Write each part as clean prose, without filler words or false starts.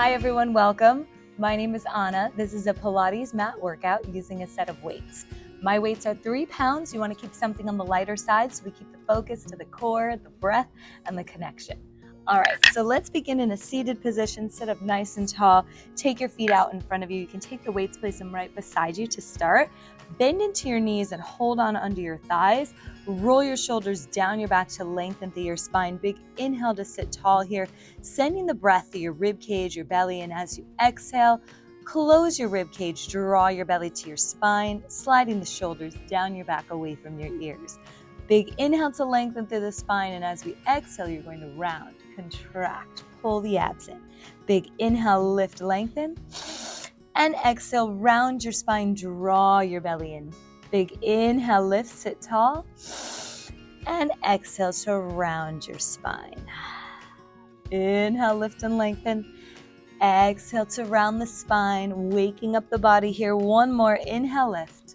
Hi everyone, welcome. My name is Anna. This is a Pilates mat workout using a set of weights. My weights are 3 pounds. You want to keep something on the lighter side so we keep the focus to the core, the breath, and the connection. All right, so let's begin in a seated position. Sit up nice and tall. Take your feet out in front of you. You can take the weights, place them right beside you to start. Bend into your knees and hold on under your thighs. Roll your shoulders down your back to lengthen through your spine. Big inhale to sit tall here, sending the breath through your rib cage, your belly, and as you exhale, close your rib cage, draw your belly to your spine, sliding the shoulders down your back away from your ears. Big inhale to lengthen through the spine, and as we exhale, you're going to round, contract, pull the abs in. Big inhale, lift, lengthen, and exhale, round your spine, draw your belly in. Big inhale, lift, sit tall, and exhale to round your spine. Inhale, lift and lengthen. Exhale to round the spine, waking up the body here. One more, inhale, lift,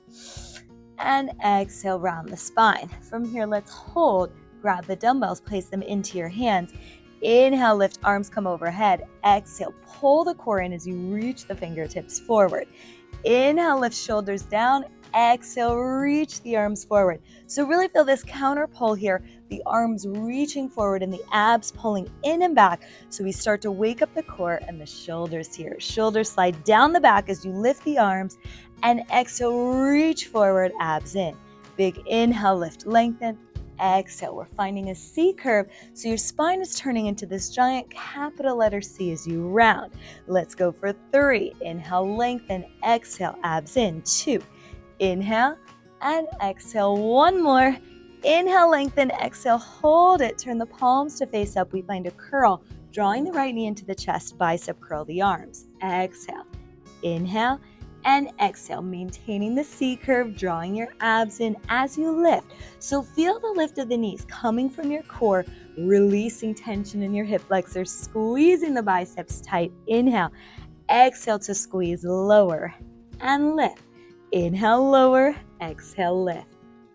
and exhale, round the spine. From here, let's hold, grab the dumbbells, place them into your hands. Inhale, lift, arms come overhead. Exhale, pull the core in as you reach the fingertips forward. Inhale, lift shoulders down. Exhale, reach the arms forward. So really feel this counter pull here, the arms reaching forward and the abs pulling in and back. So we start to wake up the core and the shoulders here. Shoulders slide down the back as you lift the arms, and exhale, reach forward, abs in. Big inhale, lift, lengthen. Exhale, we're finding a C curve, so your spine is turning into this giant capital letter C as you round. Let's go for 3. Inhale, lengthen. Exhale, abs in. 2. Inhale and exhale. 1 more. Inhale, lengthen. Exhale, hold it. Turn the palms to face up. We find a curl, drawing the right knee into the chest, bicep curl the arms. Exhale. Inhale and exhale, maintaining the C curve, drawing your abs in as you lift. So feel the lift of the knees coming from your core, releasing tension in your hip flexors, squeezing the biceps tight. Inhale, exhale to squeeze, lower and lift. Inhale, lower, exhale, lift.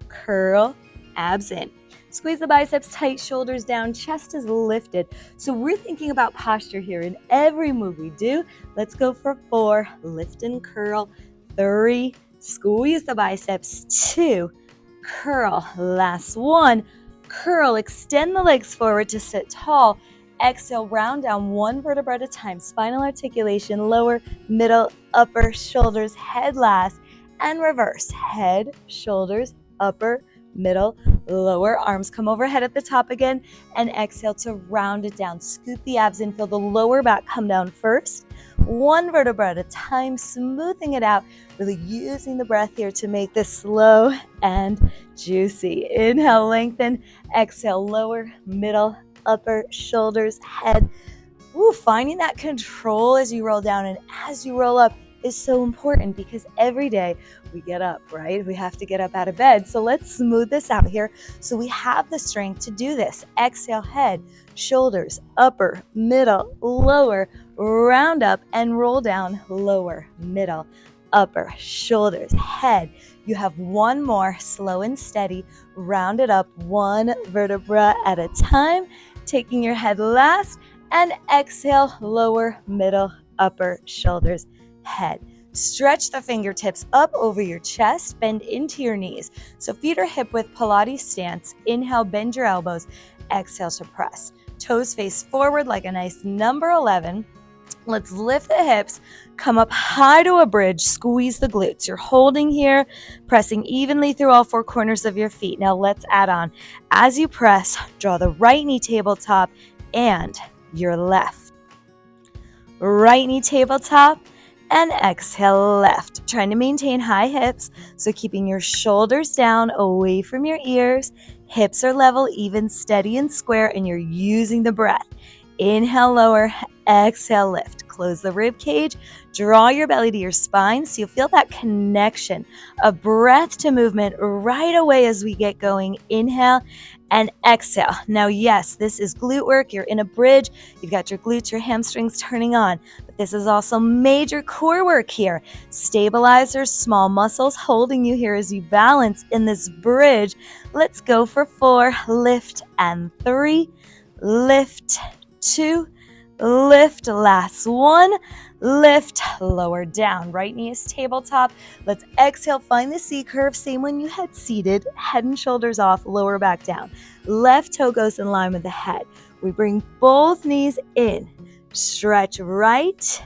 Curl, abs in. Squeeze the biceps tight, shoulders down, chest is lifted. So we're thinking about posture here in every move we do. Let's go for 4, lift and curl. 3, squeeze the biceps. 2, curl. Last 1, curl. Extend the legs forward to sit tall. Exhale, round down 1 vertebra at a time. Spinal articulation, lower, middle, upper, shoulders, head last, and reverse. Head, shoulders, upper, middle, lower. Arms come overhead at the top again, and exhale to round it down. Scoop the abs in, feel the lower back come down first. 1 vertebra at a time, smoothing it out, really using the breath here to make this slow and juicy. Inhale, lengthen. Exhale, lower, middle, upper, shoulders, head. Finding that control as you roll down and as you roll up is so important because every day we get up, right? We have to get up out of bed. So let's smooth this out here so we have the strength to do this. Exhale, head, shoulders, upper, middle, lower, round up and roll down, lower, middle, upper, shoulders, head. You have 1 more, slow and steady. Round it up 1 vertebra at a time, taking your head last, and exhale, lower, middle, upper, shoulders, head. Stretch the fingertips up over your chest, bend into your knees. So feet are hip width, Pilates stance. Inhale, bend your elbows. Exhale to press. Toes face forward like a nice number 11. Let's lift the hips, come up high to a bridge, squeeze the glutes. You're holding here, pressing evenly through all 4 corners of your feet. Now let's add on. As you press, draw the right knee tabletop and your left. Right knee tabletop, and exhale, left. Trying to maintain high hips, so keeping your shoulders down away from your ears. Hips are level, even, steady, and square, and you're using the breath. Inhale, lower, exhale, lift. Close the rib cage, draw your belly to your spine so you'll feel that connection of breath to movement right away as we get going. Inhale and exhale. Now, yes, this is glute work. You're in a bridge. You've got your glutes, your hamstrings turning on. But this is also major core work here. Stabilizers, small muscles holding you here as you balance in this bridge. Let's go for 4, lift, and 3, lift, 2, lift, last one, lift, lower down. Right knee is tabletop. Let's exhale, find the C curve, same when you had seated, head and shoulders off, lower back down. Left toe goes in line with the head. We bring both knees in, stretch right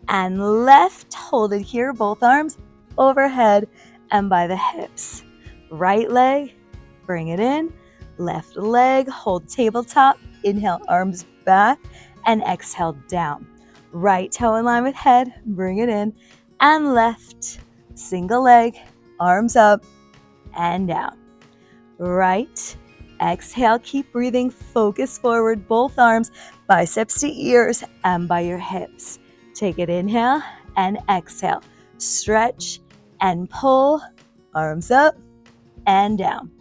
and left, hold it here, both arms overhead and by the hips. Right leg, bring it in, left leg, hold tabletop, inhale, arms back, and exhale down. Right toe in line with head, bring it in, and left, single leg, arms up and down. Right, exhale, keep breathing, focus forward, both arms, biceps to ears, and by your hips. Take it, inhale, and exhale. Stretch and pull, arms up and down.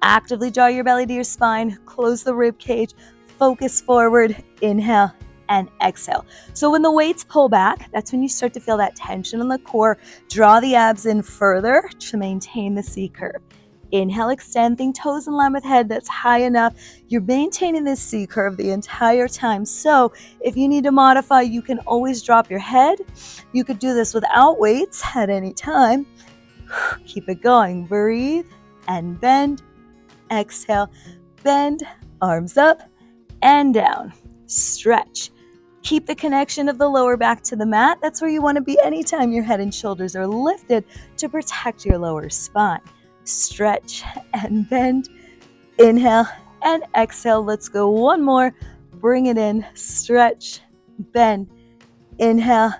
Actively draw your belly to your spine, close the rib cage, focus forward, inhale and exhale. So when the weights pull back, that's when you start to feel that tension in the core. Draw the abs in further to maintain the C curve. Inhale, extend, think toes in line with head, that's high enough. You're maintaining this C curve the entire time. So if you need to modify, you can always drop your head. You could do this without weights at any time. Keep it going. Breathe and bend. Exhale, bend, arms up and down. Stretch. Keep the connection of the lower back to the mat. That's where you want to be anytime your head and shoulders are lifted to protect your lower spine. Stretch and bend. Inhale and exhale. Let's go one more. Bring it in. Stretch, bend, inhale,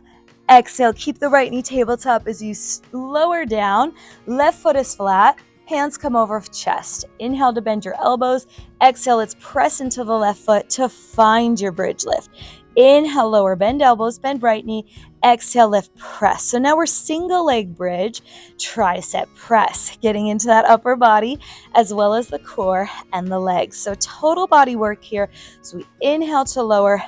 exhale. Keep the right knee tabletop as you lower down. Left foot is flat. Hands come over chest. Inhale to bend your elbows. Exhale, let's press into the left foot to find your bridge lift. Inhale, lower, bend elbows, bend right knee. Exhale, lift, press. So now we're single leg bridge, tricep press, getting into that upper body as well as the core and the legs. So total body work here. So we inhale to lower,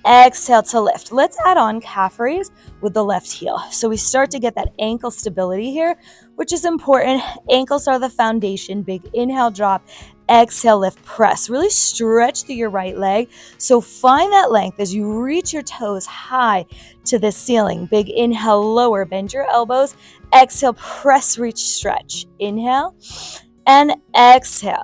exhale to lift. Let's add on calf raise with the left heel. So we start to get that ankle stability here, which is important. Ankles are the foundation. Big inhale, drop. Exhale, lift, press. Really stretch through your right leg. So find that length as you reach your toes high to the ceiling. Big inhale, lower, bend your elbows. Exhale, press, reach, stretch. Inhale and exhale.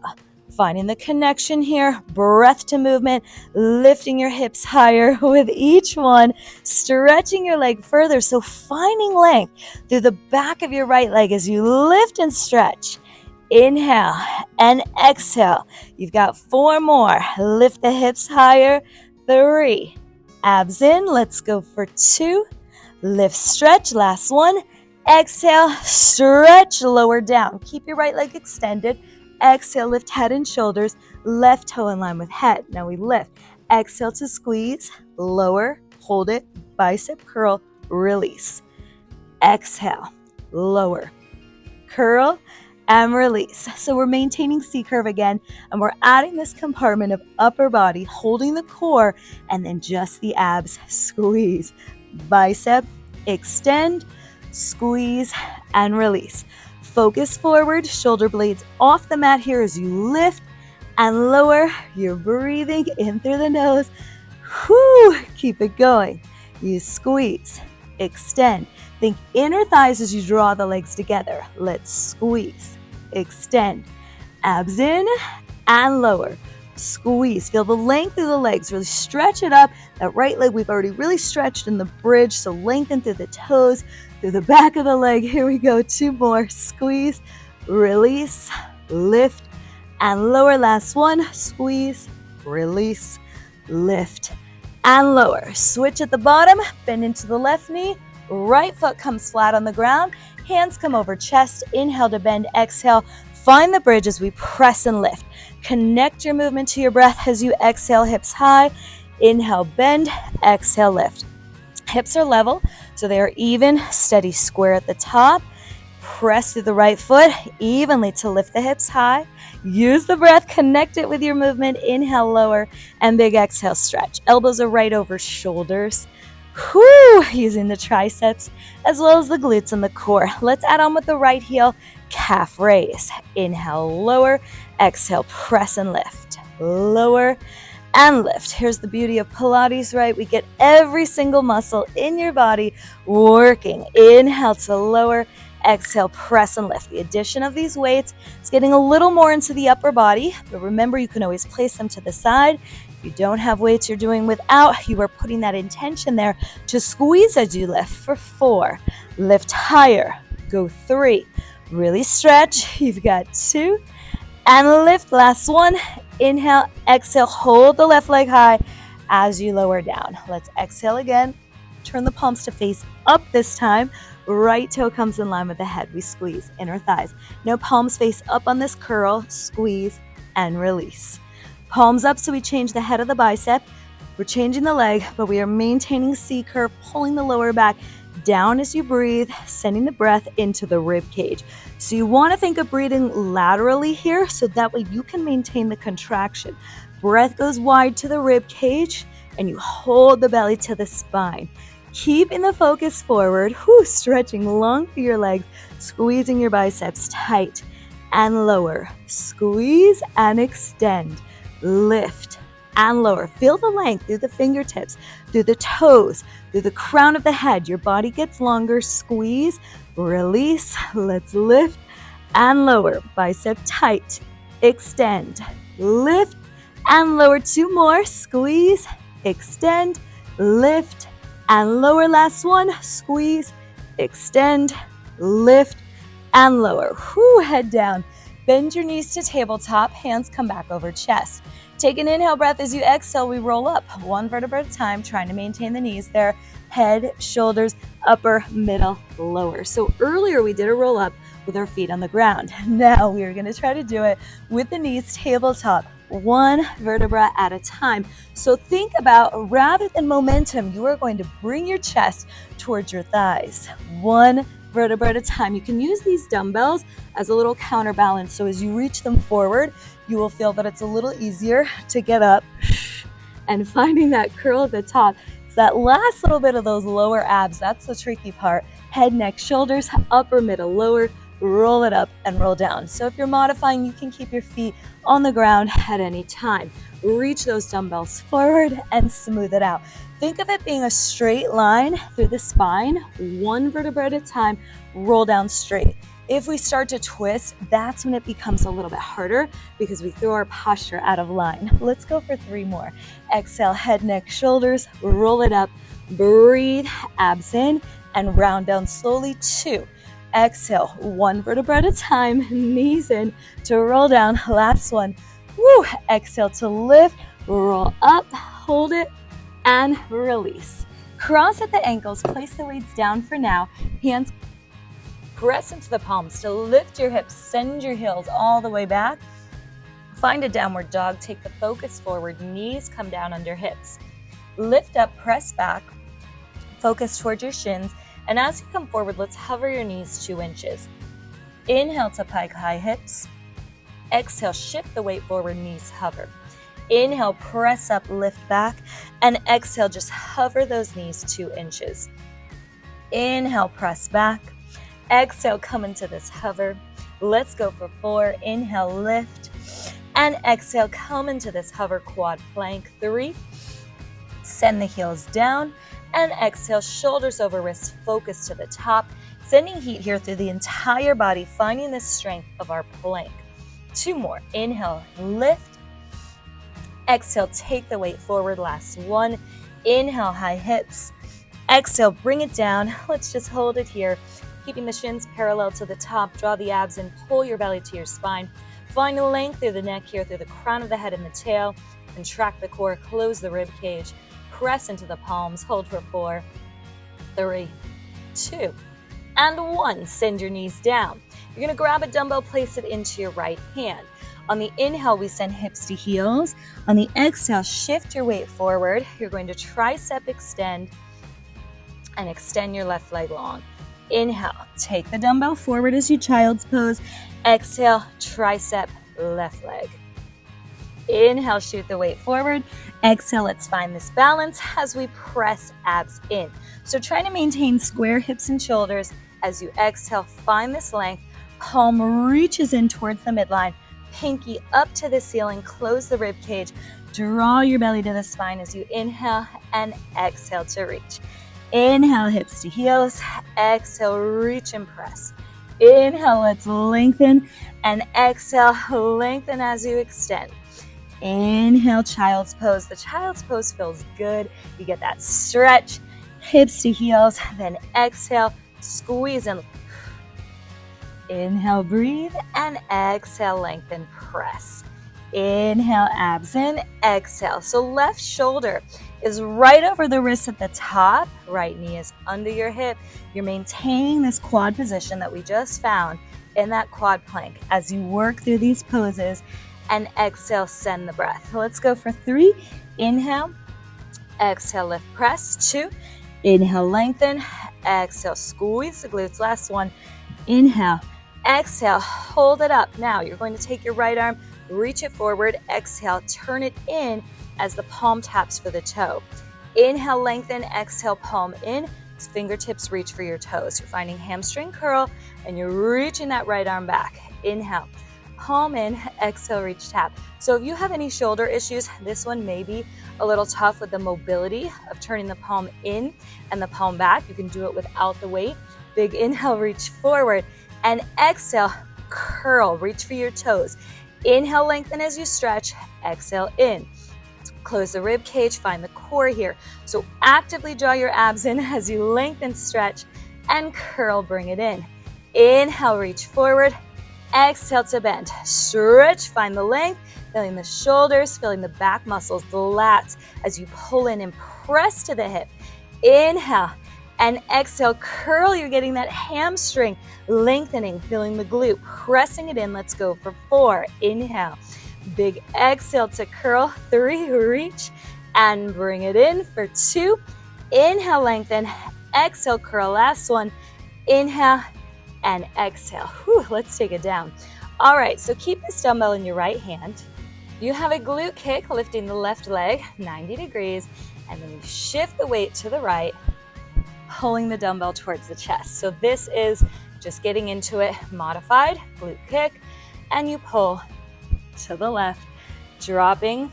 Finding the connection here, breath to movement, lifting your hips higher with each one, stretching your leg further. So finding length through the back of your right leg as you lift and stretch. Inhale and exhale. You've got 4 more. Lift the hips higher. 3. Abs in. Let's go for 2. Lift, stretch. Last one. Exhale, stretch, lower down. Keep your right leg extended. Exhale, lift head and shoulders. Left toe in line with head. Now we lift. Exhale to squeeze. Lower, hold it. Bicep curl, release. Exhale, lower, curl, and release. So we're maintaining C curve again, and we're adding this compartment of upper body, holding the core, and then just the abs. Squeeze, bicep, extend, squeeze, and release. Focus forward, shoulder blades off the mat here as you lift and lower. You're breathing in through the nose. Whew, keep it going. You squeeze, extend. Think inner thighs as you draw the legs together. Let's squeeze, extend, abs in and lower. Squeeze, feel the length through the legs, really stretch it up. That right leg we've already really stretched in the bridge, so lengthen through the toes, through the back of the leg. Here we go, 2 more. Squeeze, release, lift, and lower. Last one, squeeze, release, lift, and lower. Switch at the bottom, bend into the left knee. Right foot comes flat on the ground. Hands come over chest. Inhale to bend, exhale. Find the bridge as we press and lift. Connect your movement to your breath as you exhale, hips high. Inhale, bend, exhale, lift. Hips are level, so they are even, steady square at the top. Press through the right foot evenly to lift the hips high. Use the breath, connect it with your movement. Inhale, lower, and big exhale, stretch. Elbows are right over shoulders. Whew, using the triceps as well as the glutes and the core. Let's add on with the right heel, calf raise. Inhale, lower, exhale, press and lift. Lower and lift. Here's the beauty of Pilates, right? We get every single muscle in your body working. Inhale to lower, exhale, press and lift. The addition of these weights is getting a little more into the upper body, but remember, you can always place them to the side. If you don't have weights you're doing without, you are putting that intention there to squeeze as you lift. For 4, lift higher, go 3, really stretch, you've got 2, and lift, last 1. Inhale, exhale, hold the left leg high as you lower down. Let's exhale again. Turn the palms to face up this time. Right toe comes in line with the head. We squeeze inner thighs. No palms face up on this curl. Squeeze and release. Palms up, so we change the head of the bicep. We're changing the leg, but we are maintaining C curve, pulling the lower back down as you breathe, sending the breath into the rib cage. So you want to think of breathing laterally here, so that way you can maintain the contraction. Breath goes wide to the rib cage, and you hold the belly to the spine. Keeping the focus forward, stretching long through your legs, squeezing your biceps tight and lower. Squeeze and extend. Lift and lower. Feel the length through the fingertips, through the toes, through the crown of the head. Your body gets longer. Squeeze, release. Let's lift and lower. Bicep tight. Extend. Lift and lower. 2 more. Squeeze, extend, lift and lower. Last 1. Squeeze, extend, lift and lower. Head down. Bend your knees to tabletop. Hands come back over chest. Take an inhale breath. As you exhale, we roll up 1 vertebra at a time, trying to maintain the knees there. Head, shoulders, upper, middle, lower. So earlier we did a roll up with our feet on the ground. Now we are going to try to do it with the knees tabletop, 1 vertebra at a time. So think about, rather than momentum, you are going to bring your chest towards your thighs. 1 vertebra at a time. You can use these dumbbells as a little counterbalance. So as you reach them forward, you will feel that it's a little easier to get up and finding that curl at the top. It's that last little bit of those lower abs. That's the tricky part. Head, neck, shoulders, upper, middle, lower, roll it up and roll down. So if you're modifying, you can keep your feet on the ground at any time. Reach those dumbbells forward and smooth it out. Think of it being a straight line through the spine, 1 vertebra at a time, roll down straight. If we start to twist, that's when it becomes a little bit harder because we throw our posture out of line. Let's go for 3 more. Exhale, head, neck, shoulders, roll it up, breathe, abs in, and round down slowly. 2. Exhale, 1 vertebra at a time, knees in to roll down. Last 1. Exhale to lift, roll up, hold it, and release. Cross at the ankles, place the weights down for now. Hands press into the palms to lift your hips, send your heels all the way back. Find a downward dog, take the focus forward, knees come down under hips. Lift up, press back, focus towards your shins, and as you come forward, let's hover your knees 2 inches. Inhale to pike high hips. Exhale, shift the weight forward, knees hover. Inhale, press up, lift back, and exhale, just hover those knees 2 inches. Inhale, press back. Exhale, come into this hover. Let's go for 4. Inhale, lift, and exhale, come into this hover quad plank. 3. Send the heels down, and exhale, shoulders over wrists, focus to the top. Sending heat here through the entire body, finding the strength of our plank. 2 more. Inhale, lift. Exhale, take the weight forward. Last 1. Inhale, high hips. Exhale, bring it down. Let's just hold it here. Keeping the shins parallel to the top. Draw the abs in. Pull your belly to your spine. Find the length through the neck here, through the crown of the head and the tail. Contract the core. Close the rib cage. Press into the palms. Hold for 4, 3, 2, and 1. Send your knees down. You're going to grab a dumbbell, place it into your right hand. On the inhale, we send hips to heels. On the exhale, shift your weight forward. You're going to tricep extend and extend your left leg long. Inhale, take the dumbbell forward as you child's pose. Exhale, tricep, left leg. Inhale, shoot the weight forward. Exhale, let's find this balance as we press abs in. So try to maintain square hips and shoulders. As you exhale, find this length. Palm reaches in towards the midline. Pinky up to the ceiling, close the rib cage. Draw your belly to the spine as you inhale and exhale to reach. Inhale, hips to heels. Exhale, reach and press. Inhale, let's lengthen. And exhale, lengthen as you extend. Inhale, child's pose. The child's pose feels good. You get that stretch, hips to heels. Then exhale, squeeze and inhale, breathe. And exhale, lengthen, press. Inhale, abs in, exhale. So left shoulder is right over the wrist at the top. Right knee is under your hip. You're maintaining this quad position that we just found in that quad plank as you work through these poses. And exhale, send the breath. Let's go for 3. Inhale, exhale, lift, press. 2. Inhale, lengthen. Exhale, squeeze the glutes. Last one. Inhale, exhale, hold it up. Now you're going to take your right arm, reach it forward, exhale, turn it in as the palm taps for the toe. Inhale, lengthen, exhale, palm in, fingertips reach for your toes. You're finding hamstring curl and you're reaching that right arm back. Inhale, palm in, exhale, reach, tap. So if you have any shoulder issues, this one may be a little tough with the mobility of turning the palm in and the palm back. You can do it without the weight. Big inhale, reach forward, and exhale, curl, reach for your toes. Inhale, lengthen as you stretch. Exhale, in. Close the rib cage, find the core here. So actively draw your abs in as you lengthen, stretch, and curl, bring it in. Inhale, reach forward. Exhale to bend. Stretch, find the length, feeling the shoulders, feeling the back muscles, the lats, as you pull in and press to the hip. Inhale, and exhale, curl. You're getting that hamstring lengthening, feeling the glute, pressing it in. Let's go for 4. Inhale, big exhale to curl. 3, reach and bring it in for 2. Inhale, lengthen, exhale, curl. Last one. Inhale and exhale. Whew, let's take it down. All right, so keep this dumbbell in your right hand. You have a glute kick, lifting the left leg 90 degrees, and then you shift the weight to the right, pulling the dumbbell towards the chest. So this is just getting into it, modified glute kick, and you pull to the left, dropping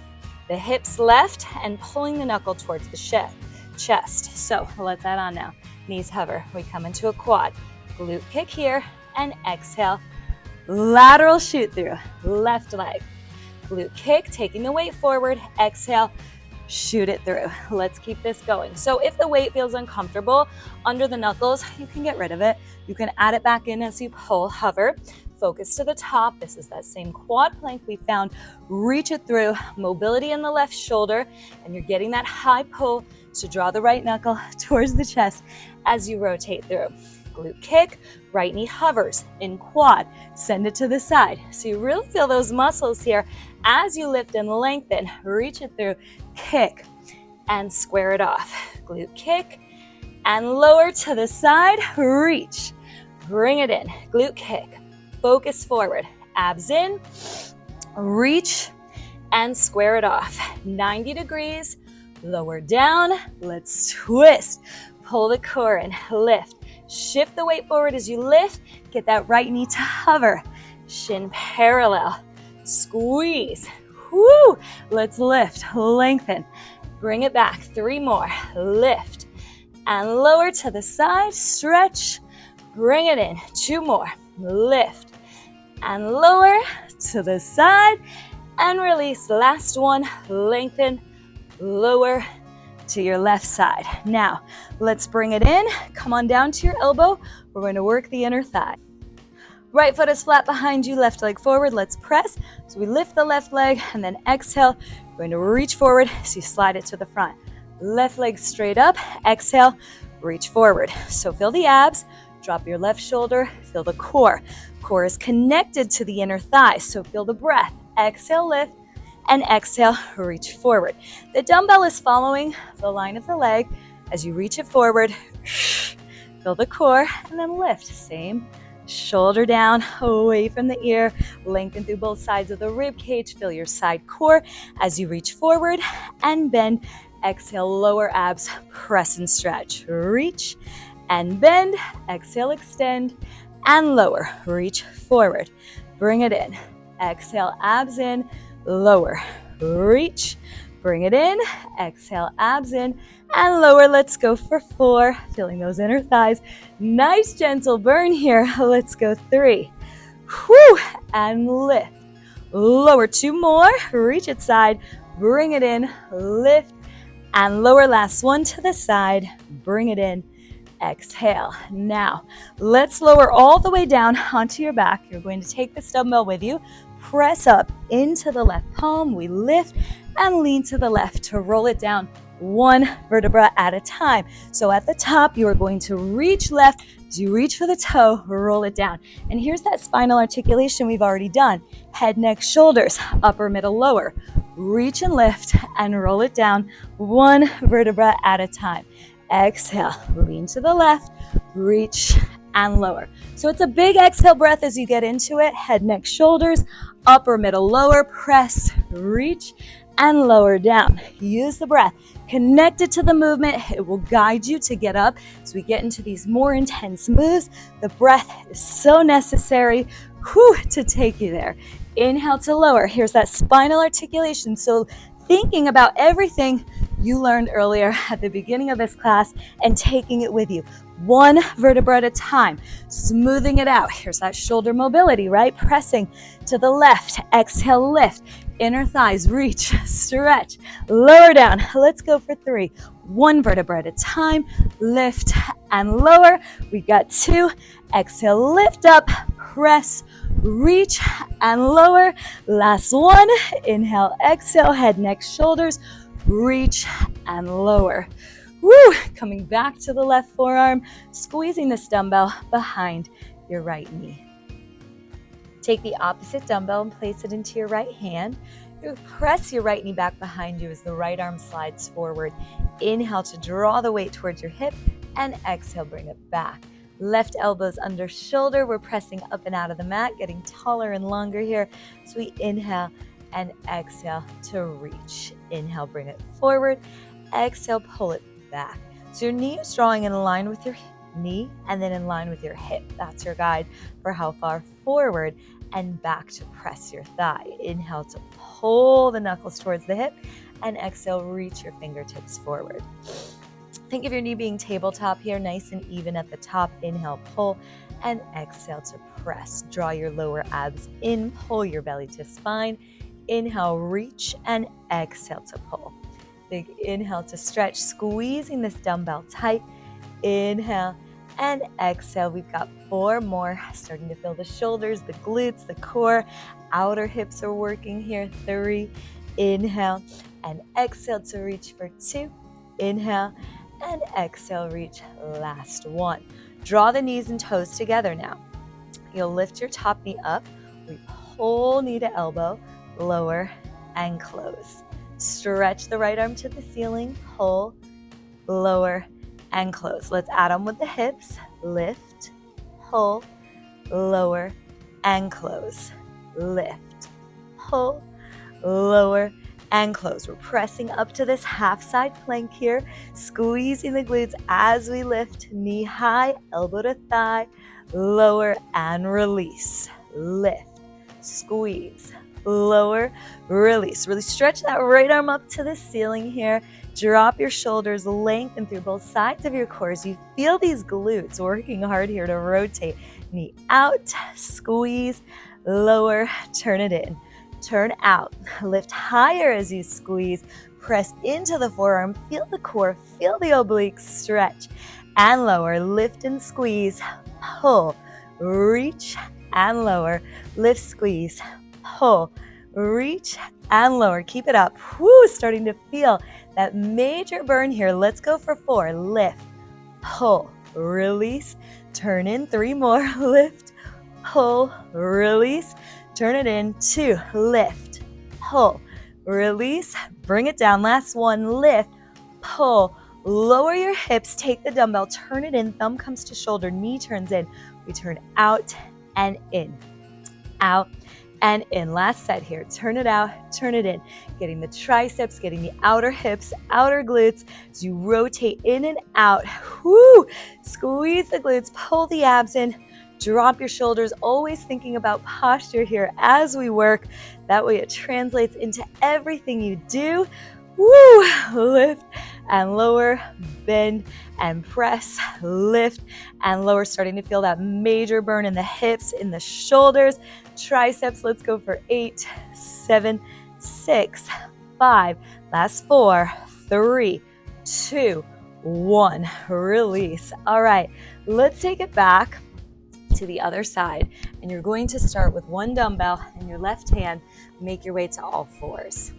the hips left and pulling the knuckle towards the chest. So let's add on now. Knees hover. We come into a quad. Glute kick here, and exhale. Lateral shoot through, left leg. Glute kick, taking the weight forward. Exhale, shoot it through. Let's keep this going. So if the weight feels uncomfortable under the knuckles, you can get rid of it. You can add it back in as you pull, hover, focus to the top. This is that same quad plank we found. Reach it through, mobility in the left shoulder, and you're getting that high pull. So draw the right knuckle towards the chest as you rotate through. Glute kick, right knee hovers in quad, send it to the side. So you really feel those muscles here as you lift and lengthen. Reach it through, kick, and square it off. Glute kick, and lower to the side, reach. Bring it in, glute kick, focus forward, abs in, reach, and square it off. 90 degrees, lower down, let's twist. Pull the core in, lift. Shift the weight forward as you lift. Get that right knee to hover. Shin parallel. Squeeze. Woo! Let's lift, lengthen. Bring it back. 3 more. Lift. And lower to the side. Stretch. Bring it in. 2 more. Lift. And lower to the side. And release. Last one. Lengthen. Lower to your left side. Now, let's bring it in. Come on down to your elbow. We're going to work the inner thigh. Right foot is flat behind you, left leg forward. Let's press. So we lift the left leg and then exhale. We're going to reach forward so you slide it to the front. Left leg straight up. Exhale, reach forward. So feel the abs. Drop your left shoulder. Feel the core. Core is connected to the inner thigh. So feel the breath. Exhale, lift. And exhale, reach forward. The dumbbell is following the line of the leg as you reach it forward. Feel the core and then lift. Same. Shoulder down, away from the ear. Lengthen through both sides of the rib cage. Feel your side core as you reach forward and bend. Exhale, lower abs, press and stretch. Reach and bend. Exhale, extend and lower. Reach forward. Bring it in. Exhale, abs in. Lower, reach, bring it in, exhale, abs in, and lower. Let's go for 4, feeling those inner thighs. Nice gentle burn here. Let's go 3, whew, and lift. Lower, 2 more, reach it side, bring it in, lift, and lower. Last one to the side, bring it in, exhale. Now, let's lower all the way down onto your back. You're going to take this dumbbell with you, press up into the left palm. We lift and lean to the left to roll it down 1 vertebra at a time. So at the top, you are going to reach left. As you reach for the toe, roll it down. And here's that spinal articulation we've already done. Head, neck, shoulders, upper, middle, lower. Reach and lift and roll it down 1 vertebra at a time. Exhale, lean to the left, reach and lower. So it's a big exhale breath as you get into it. Head, neck, shoulders, upper, middle, lower, press, reach, and lower down. Use the breath. Connect it to the movement. It will guide you to get up. As we get into these more intense moves, the breath is so necessary to take you there. Inhale to lower. Here's that spinal articulation. So thinking about everything you learned earlier at the beginning of this class and taking it with you. 1 vertebra at a time, smoothing it out. Here's that shoulder mobility, right? Pressing to the left, exhale, lift. Inner thighs, reach, stretch, lower down. Let's go for 3. 1 vertebra at a time, lift and lower. We got 2, exhale, lift up, press, reach and lower. Last one, inhale, exhale, head, neck, shoulders, reach and lower. Woo! Coming back to the left forearm, squeezing this dumbbell behind your right knee. Take the opposite dumbbell and place it into your right hand. You press your right knee back behind you as the right arm slides forward. Inhale to draw the weight towards your hip and exhale, bring it back. Left elbows under shoulder. We're pressing up and out of the mat, getting taller and longer here. So we inhale and exhale to reach. Inhale, bring it forward. Exhale, pull it back. So your knee is drawing in line with your knee and then in line with your hip. That's your guide for how far forward and back to press your thigh. Inhale to pull the knuckles towards the hip and exhale, reach your fingertips forward. Think of your knee being tabletop here, nice and even at the top. Inhale, pull, and exhale to press. Draw your lower abs in, pull your belly to spine. Inhale, reach, and exhale to pull. Big inhale to stretch, squeezing this dumbbell tight. Inhale and exhale. We've got 4 more, starting to feel the shoulders, the glutes, the core. Outer hips are working here. 3, inhale, and exhale to reach for 2. Inhale, and exhale, reach. Last 1. Draw the knees and toes together now. You'll lift your top knee up. We pull knee to elbow, lower, and close. Stretch the right arm to the ceiling, pull, lower, and close. Let's add on with the hips. Lift, pull, lower, and close. Lift, pull, lower, and close. We're pressing up to this half side plank here, squeezing the glutes as we lift, knee high, elbow to thigh, lower, and release. Lift, squeeze, lower, release. Really stretch that right arm up to the ceiling here. Drop your shoulders, lengthen through both sides of your core as you feel these glutes working hard here to rotate. Knee out, squeeze, lower, turn it in. Turn out, lift higher as you squeeze, press into the forearm, feel the core, feel the obliques, stretch, and lower, lift and squeeze, pull, reach, and lower, lift, squeeze, pull, reach, and lower. Keep it up. Woo, starting to feel that major burn here. Let's go for 4. Lift, pull, release, turn in. 3 more. Lift, pull, release, turn it in. 2, lift, pull, release, bring it down. Last 1, lift, pull, lower your hips, take the dumbbell, turn it in, thumb comes to shoulder, knee turns in. We turn out and in, out and in. Last set here, turn it out, turn it in. Getting the triceps, getting the outer hips, outer glutes as you rotate in and out. Woo! Squeeze the glutes, pull the abs in, Drop your shoulders, always thinking about posture here as we work. That way it translates into everything you do. Woo! Lift and lower, bend and press, lift and lower. Starting to feel that major burn in the hips, in the shoulders, triceps. Let's go for 8, 7, 6, 5. Last 4, 3, 2, 1. Release. All right, let's take it back to the other side. And you're going to start with one dumbbell in your left hand. Make your way to all fours.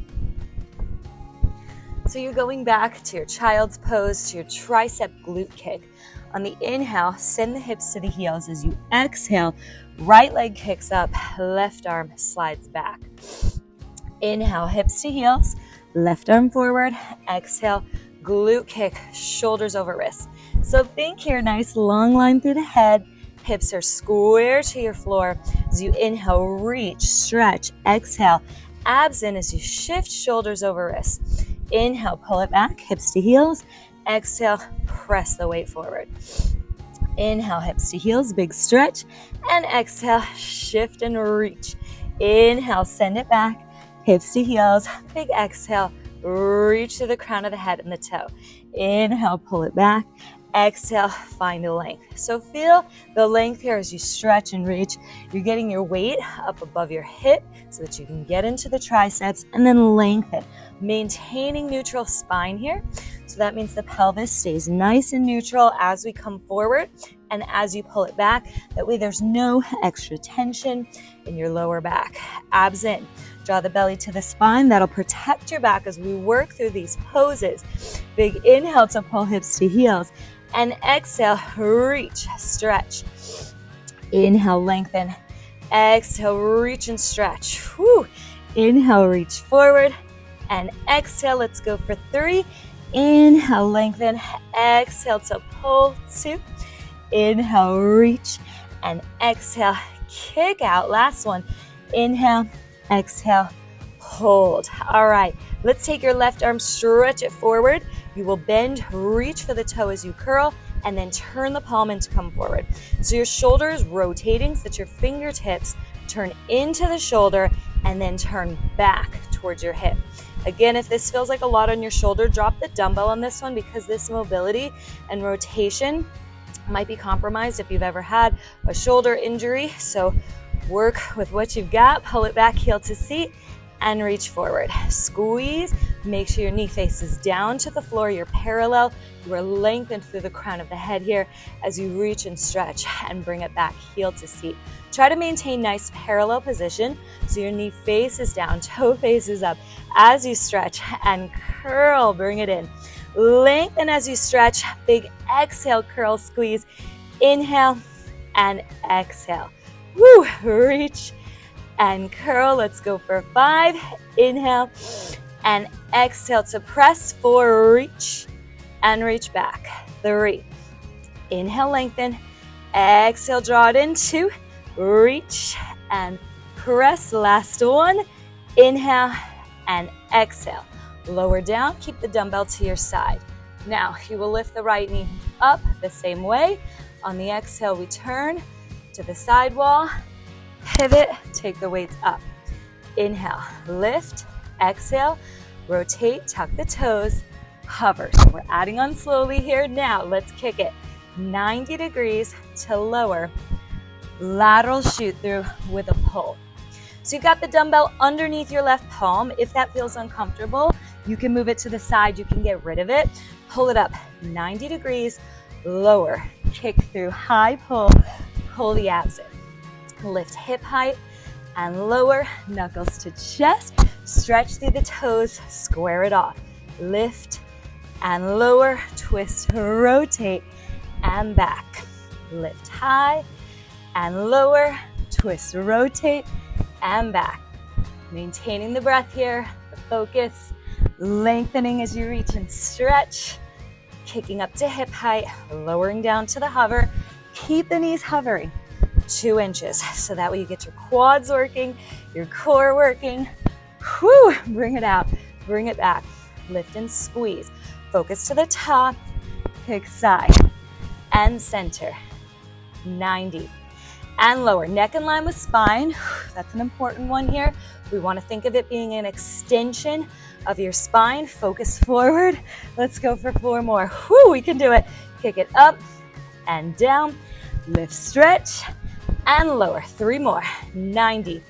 So you're going back to your child's pose, to your tricep glute kick. On the inhale, send the hips to the heels. As you exhale, right leg kicks up, left arm slides back. Inhale, hips to heels, left arm forward. Exhale, glute kick, shoulders over wrists. So think here, nice long line through the head. Hips are square to your floor. As you inhale, reach, stretch. Exhale, abs in as you shift shoulders over wrists. Inhale, pull it back, hips to heels. Exhale, press the weight forward. Inhale, hips to heels, big stretch. And exhale, shift and reach. Inhale, send it back, hips to heels, big exhale. Reach to the crown of the head and the toe. Inhale, pull it back. Exhale, find a length. So feel the length here as you stretch and reach. You're getting your weight up above your hip so that you can get into the triceps and then lengthen. Maintaining neutral spine here. So that means the pelvis stays nice and neutral as we come forward and as you pull it back. That way there's no extra tension in your lower back. Abs in. Draw the belly to the spine. That'll protect your back as we work through these poses. Big inhale to pull hips to heels. And exhale, reach, stretch. Inhale, lengthen. Exhale, reach and stretch. Whew. Inhale, reach forward. And exhale, let's go for 3. Inhale, lengthen. Exhale to pull, 2. Inhale, reach. And exhale, kick out. Last one. Inhale, exhale, hold. All right, let's take your left arm, stretch it forward. You will bend, reach for the toe as you curl, and then turn the palm in to come forward. So your shoulder is rotating so that your fingertips turn into the shoulder and then turn back towards your hip. Again, if this feels like a lot on your shoulder, drop the dumbbell on this one because this mobility and rotation might be compromised if you've ever had a shoulder injury. So work with what you've got, pull it back, heel to seat, and reach forward. Squeeze, make sure your knee faces down to the floor, you're parallel, you are lengthened through the crown of the head here as you reach and stretch and bring it back, heel to seat. Try to maintain nice parallel position so your knee faces down, toe faces up as you stretch and curl, bring it in. Lengthen as you stretch, big exhale, curl, squeeze, inhale and exhale. Woo, reach and curl. Let's go for 5. Inhale and exhale to press. 4, reach and reach back. 3. Inhale, lengthen. Exhale, draw it in. 2, reach and press. Last one. Inhale and exhale. Lower down, keep the dumbbell to your side. Now you will lift the right knee up the same way. On the exhale, we turn to the side wall, pivot, take the weights up. Inhale, lift, exhale, rotate, tuck the toes, hover. So we're adding on slowly here. Now let's kick it 90 degrees to lower, lateral shoot through with a pull. So you've got the dumbbell underneath your left palm. If that feels uncomfortable, you can move it to the side, you can get rid of it. Pull it up 90 degrees, lower, kick through, high pull, pull the abs in. Lift hip height and lower, knuckles to chest, stretch through the toes, square it off. Lift and lower, twist, rotate, and back. Lift high and lower, twist, rotate, and back. Maintaining the breath here, the focus, lengthening as you reach and stretch, kicking up to hip height, lowering down to the hover. Keep the knees hovering 2 inches so that way you get your quads working, your core working. Whew, bring it out, bring it back. Lift and squeeze. Focus to the top, pick side and center. 90. and lower. Neck in line with spine. That's an important one here. We want to think of it being an extension of your spine. Focus forward. Let's go for 4 more. Whew, we can do it. Kick it up and down. Lift, stretch, and lower. 3 more. 90.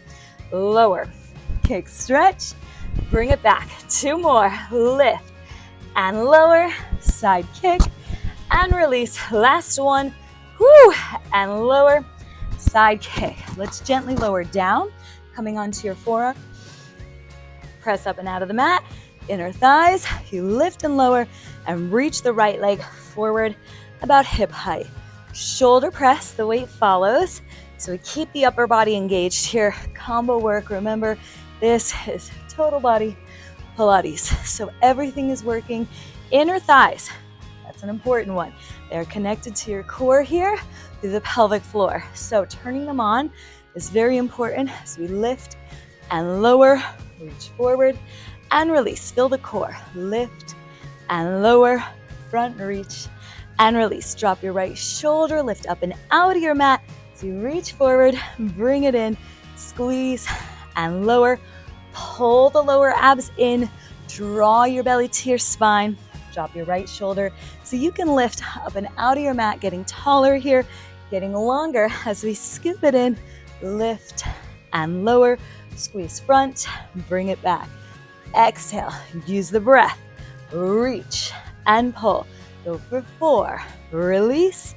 Lower. Kick, stretch. Bring it back. 2 more. Lift and lower. Side kick and release. Last one. Whew, and lower. Side kick. Let's gently lower down, coming onto your forearm. Press up and out of the mat. Inner thighs. You lift and lower and reach the right leg forward about hip height. Shoulder press, the weight follows. So we keep the upper body engaged here. Combo work. Remember, this is total body Pilates. So everything is working. Inner thighs. That's an important one. They're connected to your core here through the pelvic floor. So turning them on is very important as we lift and lower, reach forward and release. Feel the core. Lift and lower, front reach and release. Drop your right shoulder, lift up and out of your mat. So you reach forward, bring it in, squeeze and lower. Pull the lower abs in, draw your belly to your spine. Drop your right shoulder so you can lift up and out of your mat, getting taller here, getting longer as we scoop it in, lift and lower, squeeze front, bring it back. Exhale, use the breath, reach and pull. Go for 4, release,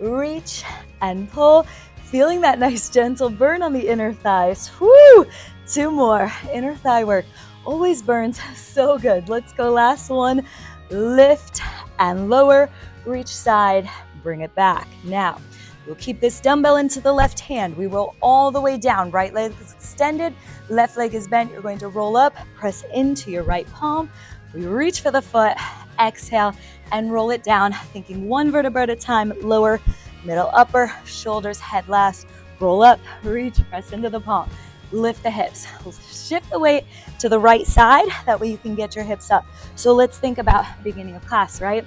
reach and pull. Feeling that nice gentle burn on the inner thighs. Woo! 2 more, inner thigh work. Always burns so good. Let's go, last one. Lift and lower, reach side, bring it back. Now, we'll keep this dumbbell into the left hand. We roll all the way down. Right leg is extended, left leg is bent. You're going to roll up, press into your right palm. We reach for the foot, exhale, and roll it down, thinking 1 vertebra at a time. Lower, middle, upper, shoulders, head last. Roll up, reach, press into the palm. Lift the hips. Shift the weight to the right side. That way you can get your hips up. So let's think about beginning of class, right?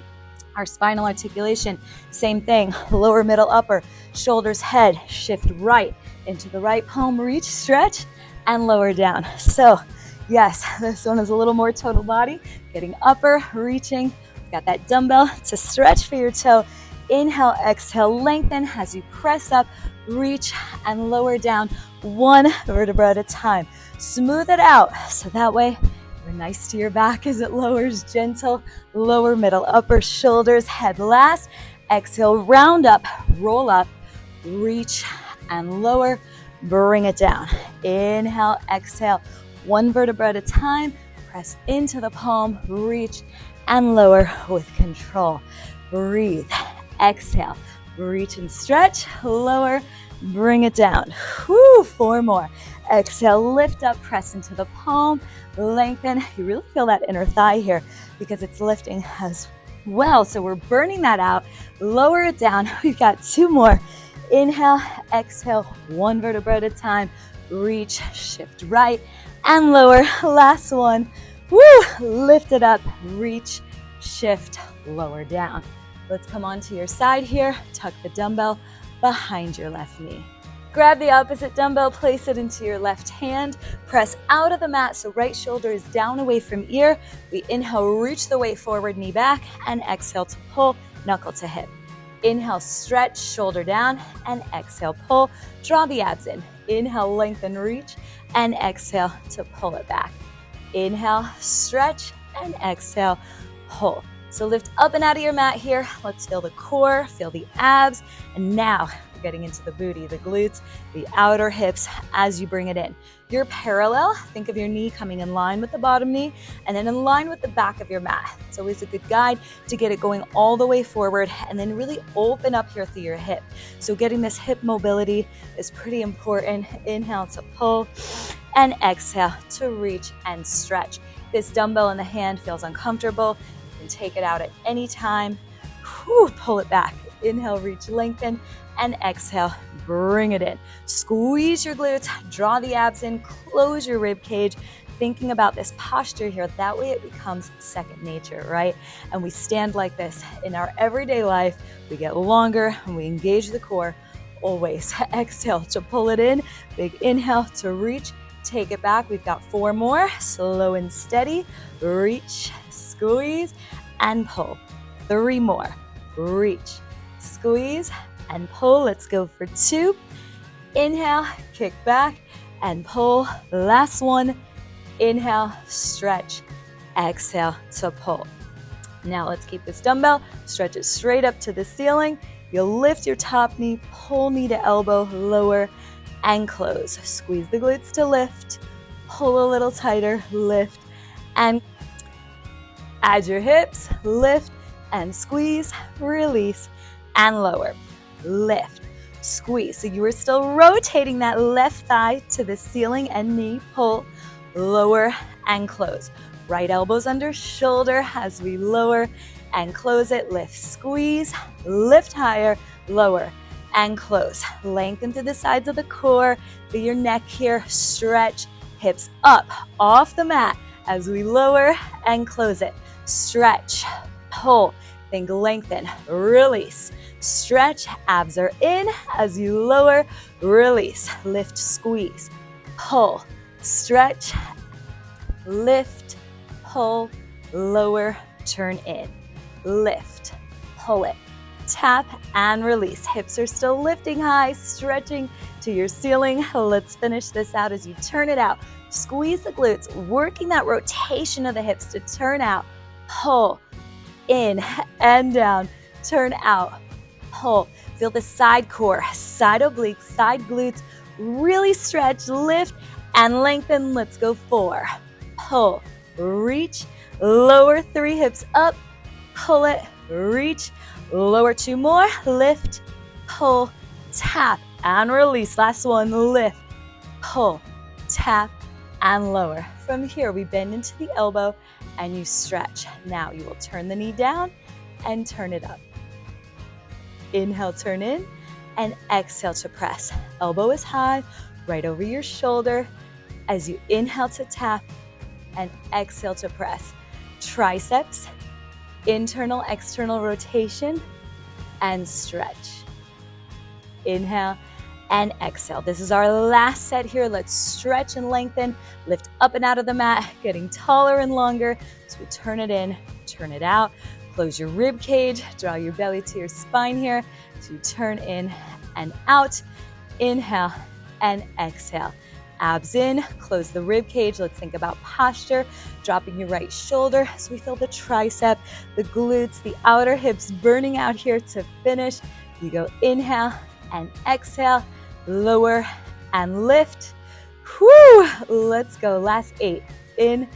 Our spinal articulation, same thing. Lower, middle, upper, shoulders, head. Shift right into the right palm. Reach, stretch, and lower down. So yes, this one is a little more total body. Getting upper, reaching. Got that dumbbell to stretch for your toe. Inhale, exhale, lengthen as you press up, reach, and lower down 1 vertebra at a time. Smooth it out so that way you're nice to your back as it lowers. Gentle, lower, middle, upper, shoulders, head last. Exhale, round up, roll up, reach, and lower. Bring it down. Inhale, exhale, 1 vertebra at a time. Press into the palm, reach, and lower with control. Breathe. Exhale, reach and stretch, lower, bring it down. Woo, 4 more. Exhale, lift up, press into the palm, lengthen. You really feel that inner thigh here because it's lifting as well. So we're burning that out. Lower it down. We've got 2 more. Inhale, exhale, 1 vertebra at a time. Reach, shift right and lower. Last one. Woo, lift it up, reach, shift, lower down. Let's come onto your side here. Tuck the dumbbell behind your left knee. Grab the opposite dumbbell, place it into your left hand. Press out of the mat so right shoulder is down away from ear. We inhale, reach the weight forward, knee back, and exhale to pull, knuckle to hip. Inhale, stretch, shoulder down, and exhale, pull. Draw the abs in. Inhale, lengthen, reach, and exhale to pull it back. Inhale, stretch, and exhale, pull. So lift up and out of your mat here. Let's feel the core, feel the abs, and now we're getting into the booty, the glutes, the outer hips as you bring it in. You're parallel. Think of your knee coming in line with the bottom knee and then in line with the back of your mat. It's always a good guide to get it going all the way forward and then really open up here through your hip. So getting this hip mobility is pretty important. Inhale to pull and exhale to reach and stretch. This dumbbell in the hand feels uncomfortable. You can take it out at any time. Pull it back. Inhale, reach, lengthen, and exhale, bring it in. Squeeze your glutes, draw the abs in, close your rib cage, thinking about this posture here. That way it becomes second nature, right? And we stand like this in our everyday life. We get longer and we engage the core always. Exhale to pull it in. Big inhale to reach. Take it back. We've got 4 more. Slow and steady. Reach, squeeze, and pull. 3 more. Reach, squeeze, and pull. Let's go for 2. Inhale, kick back, and pull. Last one. Inhale, stretch. Exhale to pull. Now let's keep this dumbbell. Stretch it straight up to the ceiling. You'll lift your top knee, pull knee to elbow, lower, and close. Squeeze the glutes to lift. Pull a little tighter, lift, and add your hips, lift, and squeeze, release, and lower. Lift, squeeze. So you are still rotating that left thigh to the ceiling and knee, pull, lower, and close. Right elbows under shoulder as we lower and close it. Lift, squeeze, lift higher, lower, and close. Lengthen through the sides of the core, through your neck here. Stretch, hips up, off the mat as we lower and close it. Stretch, pull, think lengthen, release. Stretch, abs are in as you lower, release. Lift, squeeze, pull, stretch, lift, pull, lower, turn in. Lift, pull it, tap, and release. Hips are still lifting high, stretching to your ceiling. Let's finish this out as you turn it out. Squeeze the glutes, working that rotation of the hips to turn out. Pull, in and down, turn out, pull. Feel the side core, side obliques, side glutes. Really stretch, lift, and lengthen. Let's go 4. Pull, reach, lower 3 hips up, pull it, reach, lower 2 more, lift, pull, tap, and release. Last one, lift, pull, tap, and lower. From here, we bend into the elbow and you stretch. Now you will turn the knee down and turn it up. Inhale, turn in, and exhale to press. Elbow is high, right over your shoulder as you inhale to tap and exhale to press. Triceps, internal, external rotation, and stretch. Inhale and exhale. This is our last set here. Let's stretch and lengthen, lift up and out of the mat, getting taller and longer. So we turn it in, turn it out, close your rib cage, draw your belly to your spine here. So you turn in and out, inhale and exhale. Abs in, close the rib cage. Let's think about posture, dropping your right shoulder as we feel the tricep, the glutes, the outer hips burning out here to finish. You go inhale and exhale, lower and lift. Whew, let's go. Last 8, in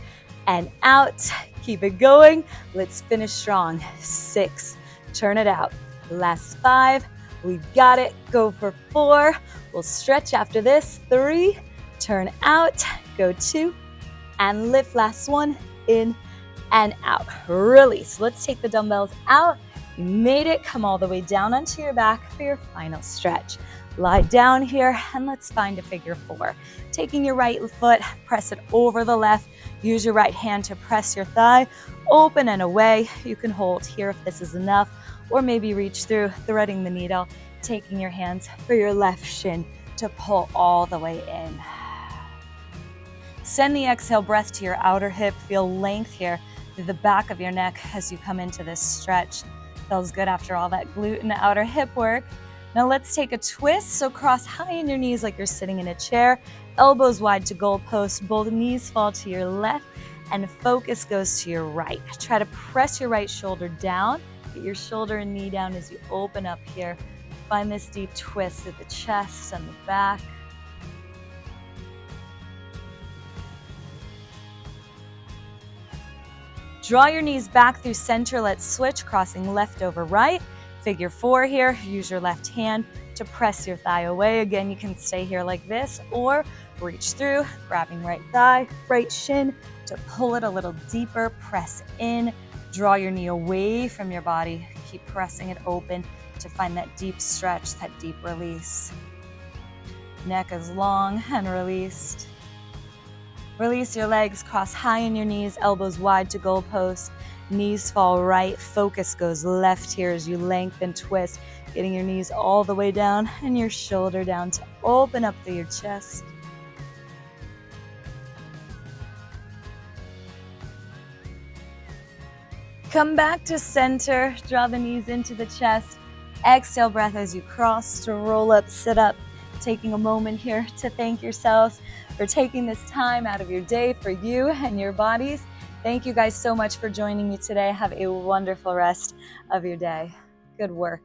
and out. Keep it going. Let's finish strong. 6, turn it out. Last 5, we've got it. Go for 4. We'll stretch after this. 3, turn out, go 2, and lift. Last one, in and out. Release. Let's take the dumbbells out. You made it. Come all the way down onto your back for your final stretch. Lie down here and let's find a figure 4. Taking your right foot, press it over the left. Use your right hand to press your thigh. Open and away. You can hold here if this is enough, or maybe reach through, threading the needle, taking your hands for your left shin to pull all the way in. Send the exhale breath to your outer hip. Feel length here through the back of your neck as you come into this stretch. Feels good after all that glute and outer hip work. Now let's take a twist. So cross high in your knees like you're sitting in a chair. Elbows wide to goalpost. Both knees fall to your left and focus goes to your right. Try to press your right shoulder down. Get your shoulder and knee down as you open up here. Find this deep twist at the chest and the back. Draw your knees back through center. Let's switch, crossing left over right. Figure 4 here. Use your left hand to press your thigh away. Again, you can stay here like this or reach through, grabbing right thigh, right shin to pull it a little deeper. Press in. Draw your knee away from your body. Keep pressing it open to find that deep stretch, that deep release. Neck is long and released. Release your legs, cross high in your knees, elbows wide to goalpost. Knees fall right, focus goes left here as you lengthen, twist, getting your knees all the way down and your shoulder down to open up through your chest. Come back to center, draw the knees into the chest. Exhale breath as you cross to roll up, sit up. Taking a moment here to thank yourselves for taking this time out of your day for you and your bodies. Thank you guys so much for joining me today. Have a wonderful rest of your day. Good work.